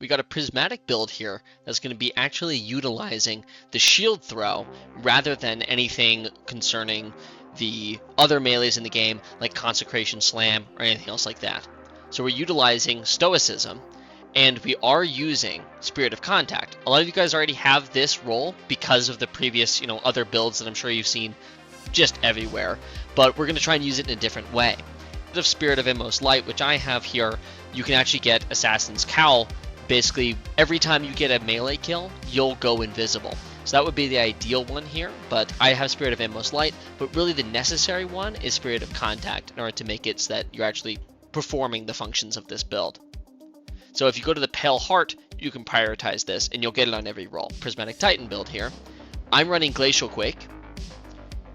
We got a prismatic build here that's going to be actually utilizing the shield throw rather than anything concerning the other melees in the game like Consecration Slam or anything else like that. So we're utilizing Stoicism, and we are using Spirit of Contact. A lot of you guys already have this role because of the previous, other builds that I'm sure you've seen just everywhere, but we're going to try and use it in a different way. Instead of Spirit of Inmost Light, which I have here, you can actually get Assassin's Cowl. Basically, every time you get a melee kill, you'll go invisible. So that would be the ideal one here, but I have Spirit of Inmost Light, but really the necessary one is Spirit of Contact in order to make it so that you're actually performing the functions of this build. So if you go to the Pale Heart, you can prioritize this, and you'll get it on every roll. Prismatic Titan build here. I'm running Glacial Quake.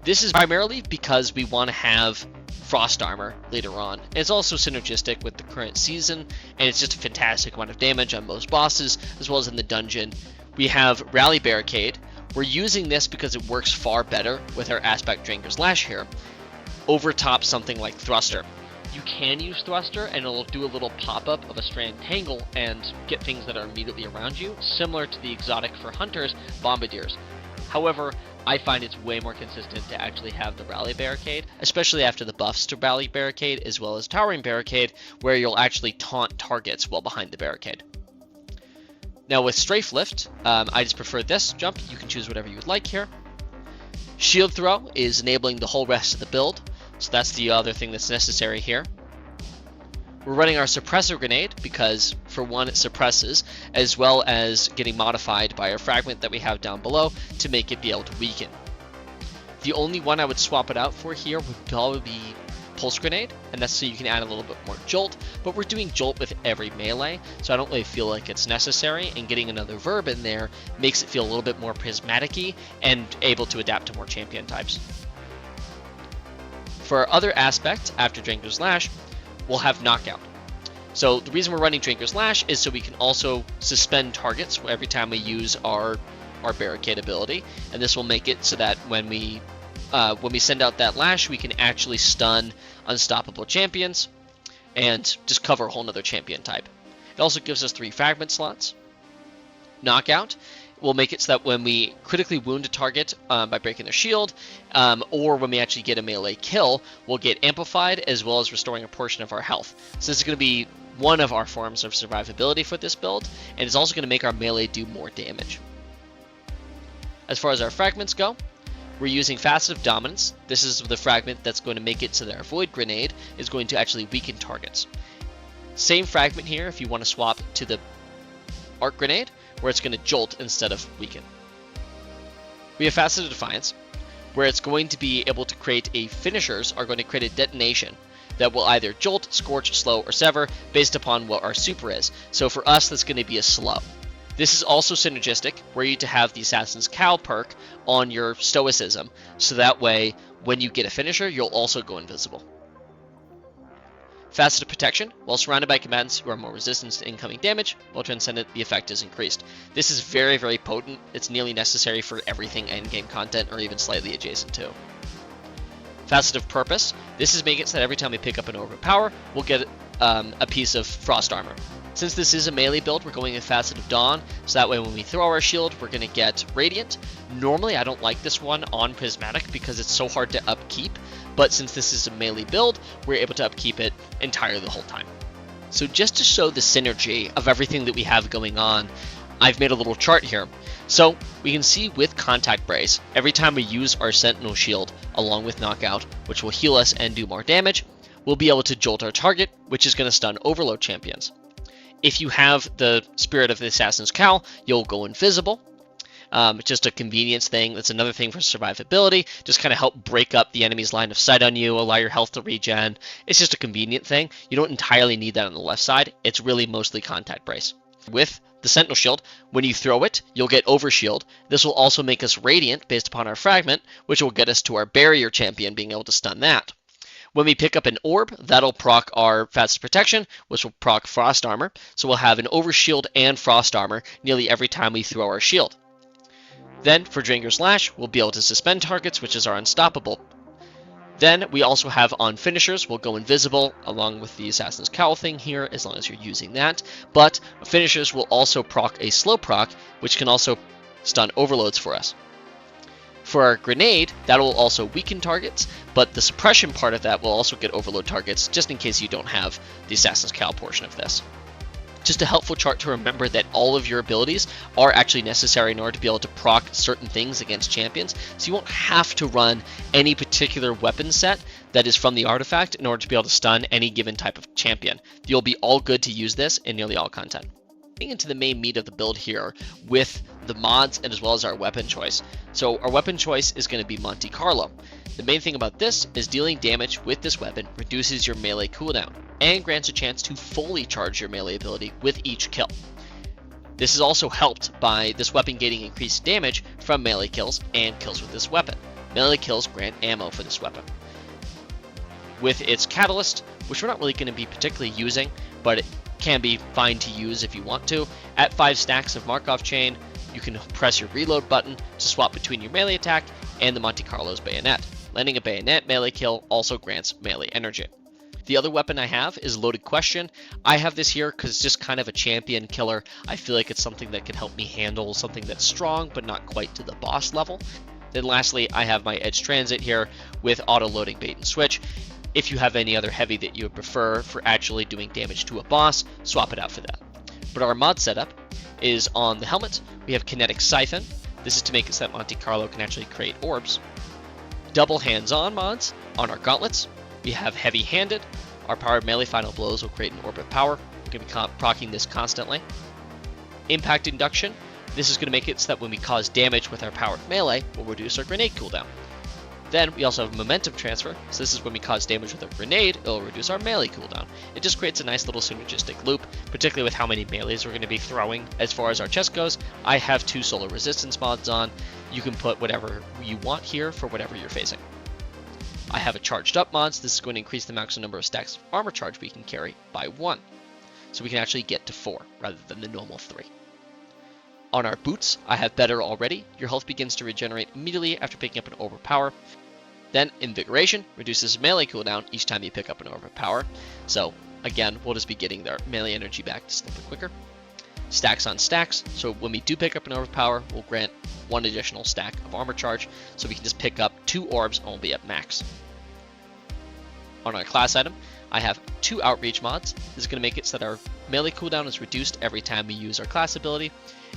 This is primarily because we want to have Frost Armor later on. It's also synergistic with the current season, and it's just a fantastic amount of damage on most bosses, as well as in the dungeon. We have Rally Barricade. We're using this because it works far better with our Aspect Drinker's Lash here, over top something like Thruster. You can use Thruster, and it'll do a little pop-up of a Strand Tangle and get things that are immediately around you, similar to the exotic for hunters, Bombardiers. However, I find it's way more consistent to actually have the Rally Barricade, especially after the buffs to Rally Barricade as well as Towering Barricade, where you'll actually taunt targets while behind the barricade. Now with Strafe Lift, I just prefer this jump. You can choose whatever you would like here. Shield Throw is enabling the whole rest of the build, so that's the other thing that's necessary here. We're running our Suppressor Grenade because, for one, it suppresses, as well as getting modified by our fragment that we have down below to make it be able to weaken. The only one I would swap it out for here would probably be Pulse Grenade, and that's so you can add a little bit more Jolt, but we're doing Jolt with every melee, so I don't really feel like it's necessary, and getting another Verb in there makes it feel a little bit more prismatic-y and able to adapt to more champion types. For our other aspect, after Drinker's Lash, we'll have Knockout. So the reason we're running Drinker's Lash is so we can also suspend targets every time we use our barricade ability, and this will make it so that when we send out that lash, we can actually stun unstoppable champions and just cover a whole nother champion type. It also gives us 3 fragment slots. Knockout will make it so that when we critically wound a target by breaking their shield, or when we actually get a melee kill, we'll get amplified as well as restoring a portion of our health. So this is going to be one of our forms of survivability for this build, and it's also going to make our melee do more damage. As far as our fragments go, we're using Facet of Dominance. This is the fragment that's going to make it so that our Void Grenade is going to actually weaken targets. Same fragment here if you want to swap to the Arc Grenade, where it's going to jolt instead of weaken. We have Facet of Defiance, where it's going to be able to create finishers are going to create a detonation that will either jolt, scorch, slow, or sever based upon what our super is. So for us, that's going to be a slow. This is also synergistic, where you to have the Assassin's Cowl perk on your Stoicism, so that way, when you get a finisher, you'll also go invisible. Facet of Protection. While surrounded by combatants who are more resistant to incoming damage, while Transcendent, the effect is increased. This is very, very potent. It's nearly necessary for everything endgame content, or even slightly adjacent to. Facet of Purpose. This is making it so that every time we pick up an Orb of Power, we'll get a piece of Frost Armor. Since this is a melee build, we're going with Facet of Dawn, so that way when we throw our shield, we're going to get Radiant. Normally, I don't like this one on Prismatic because it's so hard to upkeep, but since this is a melee build, we're able to upkeep it entirely the whole time. So just to show the synergy of everything that we have going on, I've made a little chart here. So we can see with Contact Brace, every time we use our Sentinel Shield along with Knockout, which will heal us and do more damage, we'll be able to jolt our target, which is going to stun Overload champions. If you have the Spirit of the Assassin's Cowl, you'll go invisible. Just a convenience thing. That's another thing for survivability. Just kind of help break up the enemy's line of sight on you, allow your health to regen. It's just a convenient thing. You don't entirely need that on the left side. It's really mostly Contact Brace. With the Sentinel Shield, when you throw it, you'll get Overshield. This will also make us Radiant based upon our fragment, which will get us to our Barrier champion being able to stun that. When we pick up an orb, that'll proc our Facet of Protection, which will proc Frost Armor. So we'll have an Overshield and Frost Armor nearly every time we throw our shield. Then, for Drinker's Lash, we'll be able to suspend targets, which is our Unstoppable. Then we also have on finishers, we'll go invisible along with the Assassin's Cowl thing here, as long as you're using that. But finishers will also proc a slow proc, which can also stun overloads for us. For our grenade, that will also weaken targets, but the suppression part of that will also get overload targets, just in case you don't have the Assassin's Cowl portion of this. Just a helpful chart to remember that all of your abilities are actually necessary in order to be able to proc certain things against champions, so you won't have to run any particular weapon set that is from the artifact in order to be able to stun any given type of champion. You'll be all good to use this in nearly all content. Getting into the main meat of the build here with the mods and as well as our weapon choice. So our weapon choice is going to be Monte Carlo. The main thing about this is dealing damage with this weapon reduces your melee cooldown and grants a chance to fully charge your melee ability with each kill. This is also helped by this weapon getting increased damage from melee kills and kills with this weapon. Melee kills grant ammo for this weapon. With its catalyst, which we're not really going to be particularly using, but it can be fine to use if you want to, at 5 stacks of Markov chain, you can press your reload button to swap between your melee attack and the Monte Carlo's bayonet. Landing a bayonet melee kill also grants melee energy. The other weapon I have is Loaded Question. I have this here because it's just kind of a champion killer. I feel like it's something that can help me handle something that's strong but not quite to the boss level. Then lastly, I have my Edge Transit here with auto-loading bait and switch. If you have any other heavy that you would prefer for actually doing damage to a boss, swap it out for that. But our mod setup is on the helmet. We have Kinetic Siphon. This is to make it so that Monte Carlo can actually create orbs. Double hands-on mods on our gauntlets. We have heavy-handed. Our powered melee final blows will create an orb of power. We're going to be proccing this constantly. Impact induction. This is going to make it so that when we cause damage with our powered melee, we'll reduce our grenade cooldown. Then we also have momentum transfer. So this is when we cause damage with a grenade, it'll reduce our melee cooldown. It just creates a nice little synergistic loop, particularly with how many melees we're going to be throwing. As far as our chest goes, I have 2 solar resistance mods on. You can put whatever you want here for whatever you're facing. I have a charged up mods. This is going to increase the maximum number of stacks of armor charge we can carry by 1. So we can actually get to 4 rather than the normal 3. On our boots, I have better already. Your health begins to regenerate immediately after picking up an orb of power. Then Invigoration reduces melee cooldown each time you pick up an orb of power. So again, we'll just be getting their melee energy back just a little bit quicker. Stacks on stacks, so when we do pick up an orb of power, we'll grant 1 additional stack of armor charge, so we can just pick up 2 orbs and we'll be at max. On our class item, I have 2 outreach mods. This is going to make it so that our melee cooldown is reduced every time we use our class ability.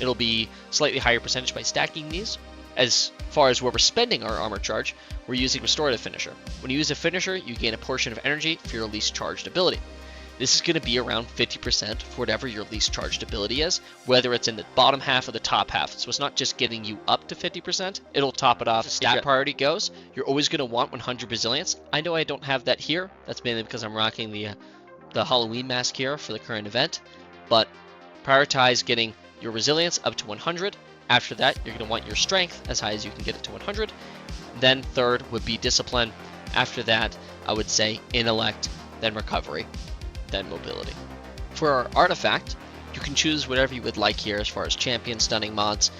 It'll be slightly higher percentage by stacking these. As far as where we're spending our armor charge, we're using Restorative Finisher. When you use a finisher, you gain a portion of energy for your least charged ability. This is going to be around 50% for whatever your least charged ability is, whether it's in the bottom half or the top half. So it's not just getting you up to 50%, it'll top it off. As stat priority goes, you're always going to want 100 resilience. I know I don't have that here. That's mainly because I'm rocking the Halloween mask here for the current event. But prioritize getting your resilience up to 100. After that, you're going to want your strength as high as you can get it to 100. Then third would be discipline. After that, I would say intellect, then recovery, then mobility. For our artifact, you can choose whatever you would like here as far as champion stunning mods.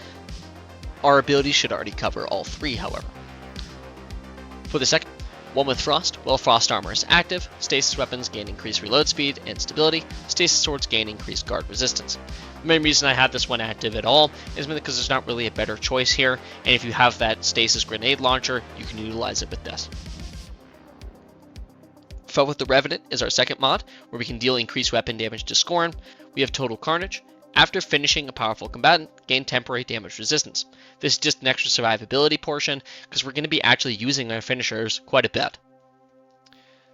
Our abilities should already cover all 3, however. For the second, one with Frost. Well, Frost Armor is active. Stasis weapons gain increased reload speed and stability. Stasis swords gain increased guard resistance. The main reason I have this one active at all is because there's not really a better choice here, and if you have that Stasis grenade launcher, you can utilize it with this. Fell with the Revenant is our second mod, where we can deal increased weapon damage to Scorn. We have Total Carnage. After finishing a powerful combatant, gain temporary damage resistance. This is just an extra survivability portion, because we're going to be actually using our finishers quite a bit.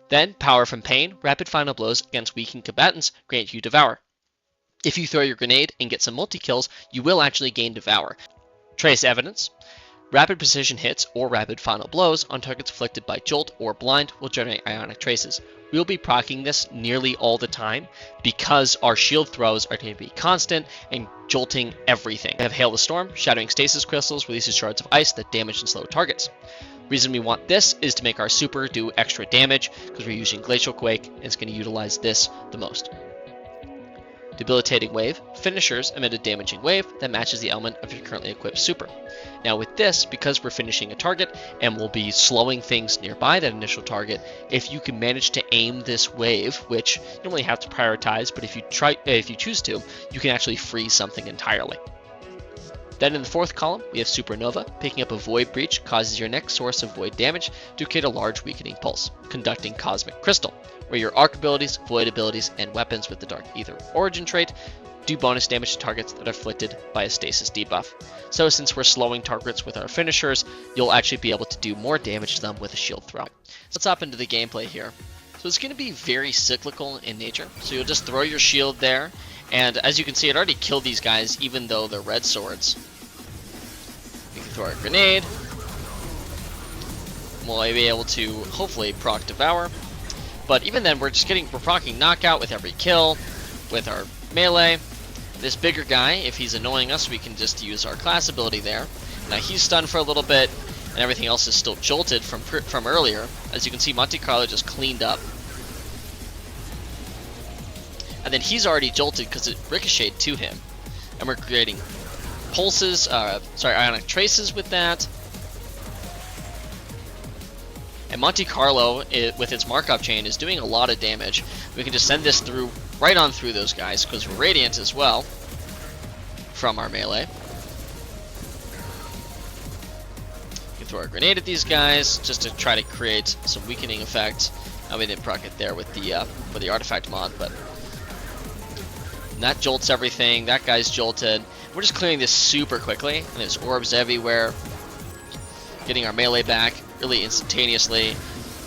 Then, Power from Pain, rapid final blows against weakened combatants grant you Devour. If you throw your grenade and get some multi-kills, you will actually gain Devour. Trace Evidence. Rapid precision hits or rapid final blows on targets afflicted by Jolt or Blind will generate ionic traces. We'll be proccing this nearly all the time because our shield throws are going to be constant and jolting everything. We have Hail the Storm, shattering stasis crystals, releases shards of ice that damage and slow targets. The reason we want this is to make our super do extra damage because we're using Glacial Quake and it's going to utilize this the most. Debilitating Wave, finishers emit a damaging wave that matches the element of your currently equipped super. Now with this, because we're finishing a target and we'll be slowing things nearby that initial target, if you can manage to aim this wave, which you don't really have to prioritize, but if you choose to, you can actually freeze something entirely. Then in the fourth column, we have Supernova. Picking up a Void Breach causes your next source of Void damage to create a large weakening pulse. Conducting Cosmic Crystal, where your Arc abilities, Void abilities, and weapons with the Dark Ether Origin trait do bonus damage to targets that are afflicted by a stasis debuff. So since we're slowing targets with our finishers, you'll actually be able to do more damage to them with a shield throw. So let's hop into the gameplay here. So it's going to be very cyclical in nature. So you'll just throw your shield there, and as you can see, it already killed these guys even though they're red swords. We can throw our grenade. We'll be able to hopefully proc Devour. But even then, we're proccing Knockout with every kill, with our melee. This bigger guy, if he's annoying us, we can just use our class ability there. Now he's stunned for a little bit, and everything else is still jolted from earlier. As you can see, Monte Carlo just cleaned up. And then he's already jolted because it ricocheted to him. And we're creating pulses, ionic traces with that. And Monte Carlo, with its Markov chain, is doing a lot of damage. We can just send this through, right on through those guys, because we're radiant as well from our melee. We can throw our grenade at these guys just to try to create some weakening effect. We didn't proc it there with the artifact mod, but that jolts everything. That guy's jolted. We're just clearing this super quickly, and there's orbs everywhere. Getting our melee back really instantaneously,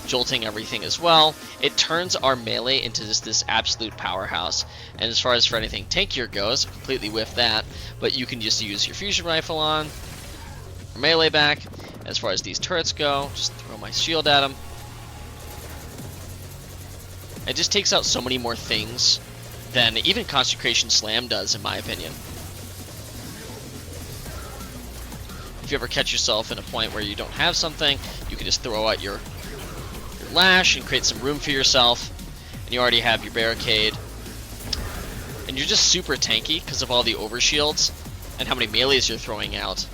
jolting everything as well. It turns our melee into just this absolute powerhouse. And as far as for anything tankier goes, completely whiff that, but you can just use your fusion rifle on, our melee back. As far as these turrets go, just throw my shield at them. It just takes out so many more things than even Consecration Slam does, in my opinion. If you ever catch yourself in a point where you don't have something, you can just throw out your lash and create some room for yourself, and you already have your barricade. And you're just super tanky because of all the overshields and how many melees you're throwing out.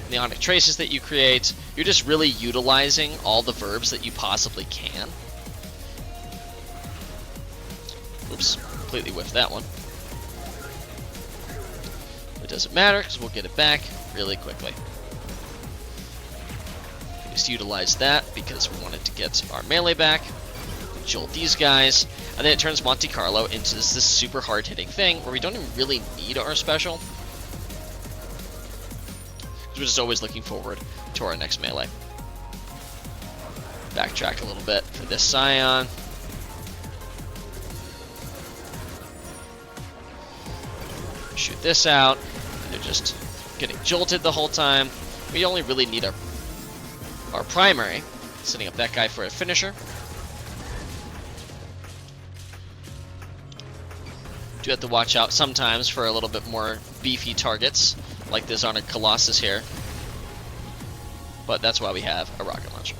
And the ionic traces that you create, you're just really utilizing all the verbs that you possibly can. Oops, completely whiffed that one. It doesn't matter because we'll get it back really quickly. We just utilize that because we wanted to get our melee back. Jolt these guys, and then it turns Monte Carlo into this super hard hitting thing where we don't even really need our special. We're just always looking forward to our next melee. Backtrack a little bit for this Scion. Shoot this out. They're just getting jolted the whole time. We only really need our primary. Setting up that guy for a finisher. Do have to watch out sometimes for a little bit more beefy targets, like this on a Colossus here. But that's why we have a rocket launcher.